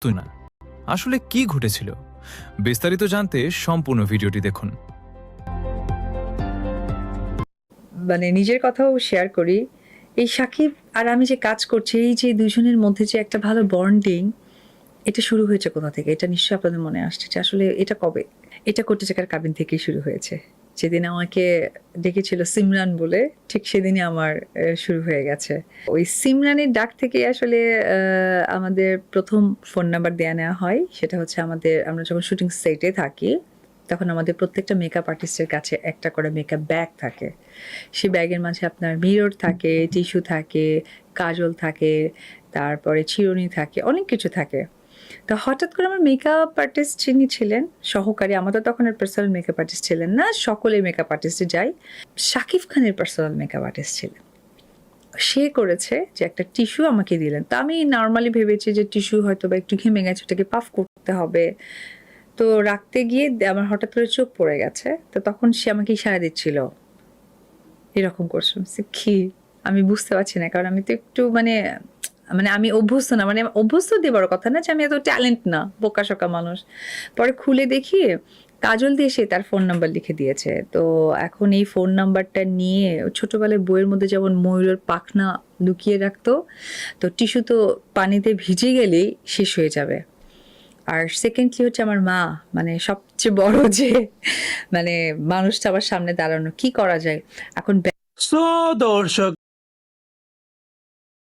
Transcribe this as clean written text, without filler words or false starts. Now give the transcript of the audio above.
তুই না আসলে কি ঘটেছিল বিস্তারিত জানতে সম্পূর্ণ ভিডিওটি দেখুন। মানে নিজের কথাও শেয়ার করি। এই সাকিব আর আমি যে কাজ করছি, এই যে দুজনের মধ্যে যে একটা ভালো বন্ডিং, এটা শুরু হয়েছে কোথা থেকে? এটা নিশ্চয়ই আপনাদের মনে আসছে যে আসলে এটা কবে? এটা কোটি টাকার কাবিন থেকেই শুরু হয়েছে। যেদিন আমাকে ডেকেছিল সিমরান বলে, ঠিক সেদিনই আমার শুরু হয়ে গেছে। ওই সিমরানের ডাক থেকেই আসলে আমাদের ১ম ফোন নাম্বার দেয়া নেওয়া হয়। সেটা হচ্ছে আমরা যখন শুটিং সেটে থাকি, তখন আমাদের প্রত্যেকটা মেকআপ আর্টিস্টের কাছে একটা করে মেকআপ ব্যাগ থাকে। সেই ব্যাগের মাঝে আপনার মিরর থাকে, টিস্যু থাকে, কাজল থাকে, তারপরে চিরুনি থাকে, অনেক কিছু থাকে। তো হঠাৎ করে আমার মেকআপ আর্টিস্ট যিনি ছিলেন, সহকারী, আমাদের তখন আর পার্সোনাল মেকআপ আর্টিস্ট ছিলেন না, সকলের মেকআপ আর্টিস্টে যাই। শাকিব খানের পার্সোনাল মেকআপ আর্টিস্ট ছিলেন। সে করেছে যে একটা টিস্যু আমাকে দিলেন। তো আমি নরমালি ভেবেছি যে টিস্যু হয়তো বা একটু ঘেমে গেছে, ওটাকে পাফ করতে হবে। তো রাখতে গিয়ে আমার হঠাৎ করে চোখ পড়ে গেছে। তো তখন সে আমাকে ইশারা দিচ্ছিল, এরকম করছে। আমি বলছি, কি? আমি বুঝতে পারছি না, কারণ আমি তো একটু মানে মানে আমি অভ্যস্ত না, মানে অভ্যস্ত দিয়ে বড় কথা না যে আমি এত ট্যালেন্ট না, বোকাশোকা মানুষ। পরে খুলে দেখি কাজল দিয়ে সে তার ফোন নাম্বার লিখে দিয়েছে। তো এখন এই ফোন নাম্বারটা নিয়ে ছোটবেলায় বইয়ের মধ্যে যেমন ময়ূরের পাখনা লুকিয়ে রাখতো, তো টিস্যু তো পানিতে ভিজে গেলেই শেষ হয়ে যাবে। আর সেকেন্ডলি হচ্ছে আমার মা, মানে সবচেয়ে বড় যে মানে মানুষটা আমার সামনে দাঁড়ানো, কি করা যায় এখন? সো দর্শক